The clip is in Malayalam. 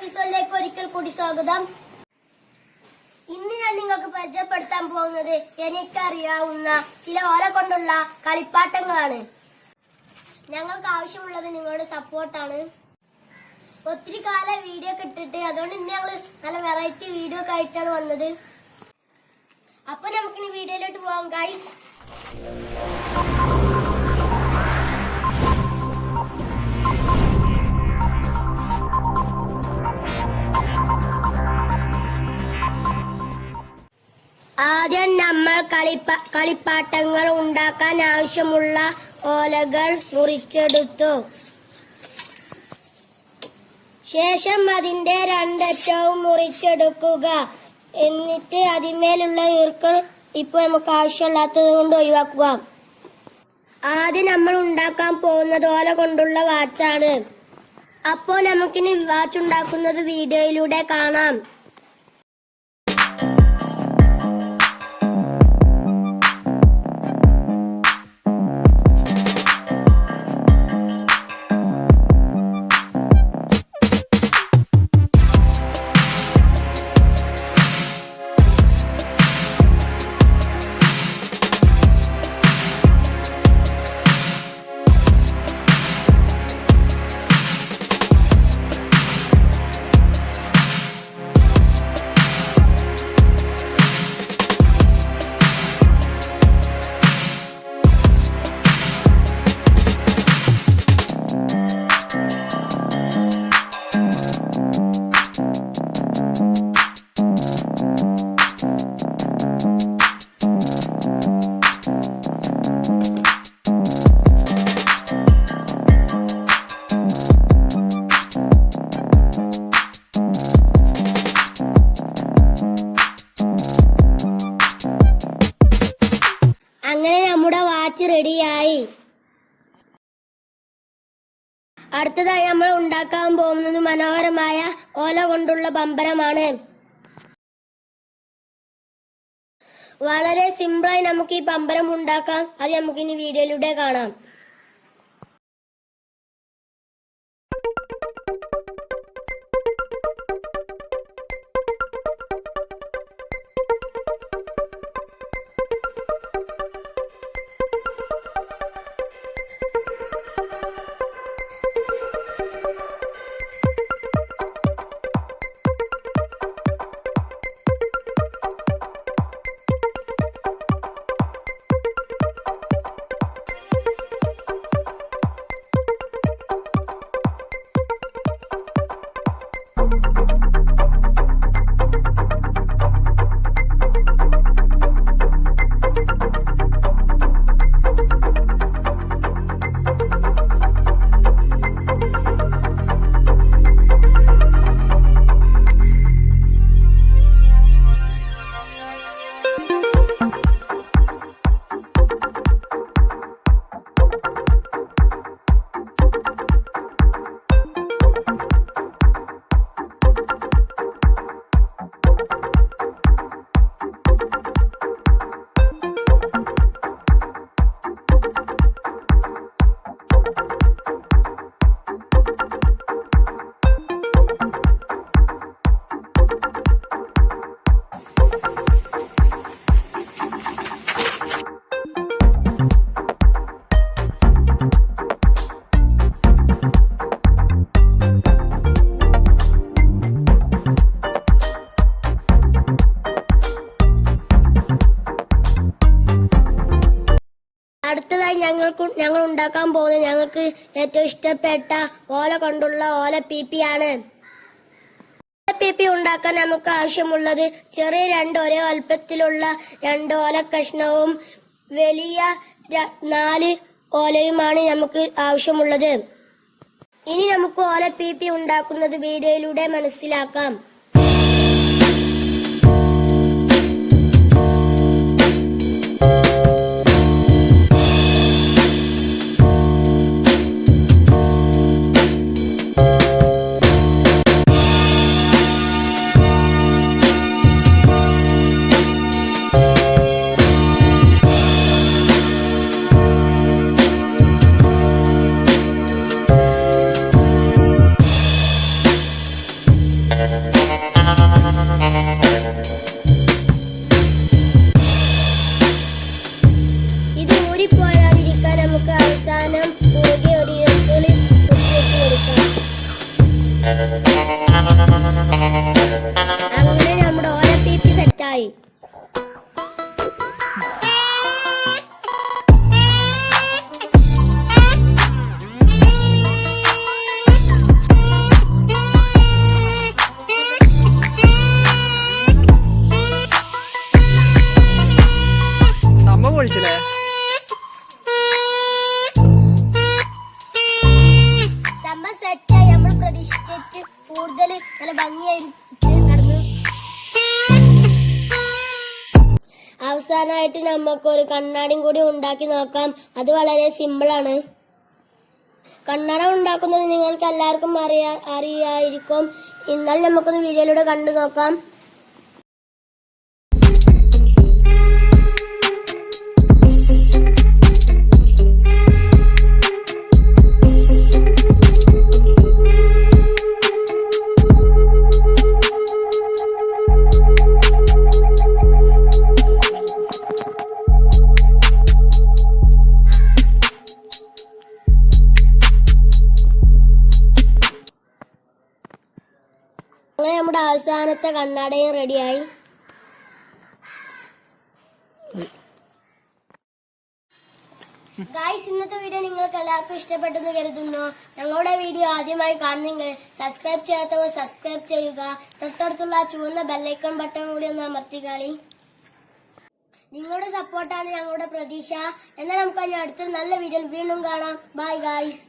എപ്പിസോഡിലേക്ക് ഒരിക്കൽ കൂടി സ്വാഗതം. ഇന്ന് ഞാൻ നിങ്ങൾക്ക് പരിചയപ്പെടുത്താൻ പോകുന്നത് എനിക്കറിയാവുന്ന ചില ഓല കൊണ്ടുള്ള കളിപ്പാട്ടങ്ങളാണ്. ഞങ്ങൾക്ക് ആവശ്യമുള്ളത് നിങ്ങളുടെ സപ്പോർട്ടാണ്. ഒത്തിരി കാലം വീഡിയോ ഒക്കെ ഇട്ടിട്ട്, അതുകൊണ്ട് ഇന്ന് ഞങ്ങൾ നല്ല വെറൈറ്റി വീഡിയോ ഒക്കെ ആയിട്ടാണ് വന്നത്. അപ്പൊ നമുക്കിനി വീഡിയോയിലോട്ട് പോവാം ഗൈസ്. ആദ്യം നമ്മൾ കളിപ്പാട്ടങ്ങൾ ഉണ്ടാക്കാൻ ആവശ്യമുള്ള ഓലകൾ മുറിച്ചെടുത്തു. ശേഷം അതിന്റെ രണ്ടറ്റവും മുറിച്ചെടുക്കുക. എന്നിട്ട് അതിന്മേലുള്ള ഈർക്കൾ ഇപ്പോൾ നമുക്ക് ആവശ്യമില്ലാത്തത് കൊണ്ട് ഒഴിവാക്കുക. ആദ്യം നമ്മൾ ഉണ്ടാക്കാൻ പോകുന്നത് ഓല കൊണ്ടുള്ള വാച്ചാണ്. അപ്പോൾ നമുക്കിനി വാച്ച് ഉണ്ടാക്കുന്നത് വീഡിയോയിലൂടെ കാണാം. അങ്ങനെ നമ്മുടെ വാച്ച് റെഡിയായി. അടുത്തതായി നമ്മൾ ഉണ്ടാക്കാൻ പോകുന്നത് മനോഹരമായ ഓല കൊണ്ടുള്ള ബമ്പരമാണ്. വളരെ സിമ്പിളായി നമുക്ക് ഈ ബമ്പരം ഉണ്ടാക്കാം. അത് നമുക്ക് ഇനി വീഡിയോയിലൂടെ കാണാം. അടുത്തതായി ഞങ്ങൾ ഉണ്ടാക്കാൻ പോകുന്നത് ഞങ്ങൾക്ക് ഏറ്റവും ഇഷ്ടപ്പെട്ട ഓല കൊണ്ടുള്ള ഓല പീപ്പിയാണ്. പീപ്പി ഉണ്ടാക്കാൻ നമുക്ക് ആവശ്യമുള്ളത് ചെറിയ ഒരേ വലുപ്പത്തിലുള്ള 2 ഓല കഷ്ണവും വലിയ 4 ഓലയുമാണ് നമുക്ക് ആവശ്യമുള്ളത്. ഇനി നമുക്ക് ഓല പീപ്പി ഉണ്ടാക്കുന്നത് വീഡിയോയിലൂടെ മനസ്സിലാക്കാം. അങ്ങനെ നമ്മുടെ ഓലപ്പീപ്പി സെറ്റായി. സംഭവം പൊളിച്ചില്ലേ? സംഭവം സെറ്റായി. നമ്മൾ പ്രതീക്ഷിച്ചിട്ട് കൂടുതൽ നല്ല ഭംഗിയായിട്ട് നടന്നു. അവസാനമായിട്ട് നമുക്കൊരു കണ്ണാടിയും കൂടി ഉണ്ടാക്കി നോക്കാം. അത് വളരെ സിമ്പിളാണ്. കണ്ണട ഉണ്ടാക്കുന്നത് നിങ്ങൾക്ക് എല്ലാവർക്കും അറിയായിരിക്കും. എന്നാൽ നമുക്കൊന്ന് വീഡിയോയിലൂടെ കണ്ടു നോക്കാം. അങ്ങനെ നമ്മുടെ അവസാനത്തെ കണ്ണാടയും റെഡിയായി. ഗായ്സ്, ഇന്നത്തെ വീഡിയോ നിങ്ങൾക്ക് എല്ലാവർക്കും ഇഷ്ടപ്പെട്ടെന്ന് കരുതുന്നു. ഞങ്ങളുടെ വീഡിയോ ആദ്യമായി കാണുന്നെങ്കിൽ സബ്സ്ക്രൈബ് ചെയ്യാത്തവർ സബ്സ്ക്രൈബ് ചെയ്യുക. തൊട്ടടുത്തുള്ള ചുവന്ന ബെല്ലൈക്കൺ ബട്ടൺ കൂടി ഒന്ന് അമർത്തിക്കളി. നിങ്ങളുടെ സപ്പോർട്ടാണ് ഞങ്ങളുടെ പ്രതീക്ഷ. എന്നാൽ നമുക്ക് അടുത്തൊരു നല്ല വീഡിയോയിൽ വീണ്ടും കാണാം. Bye guys.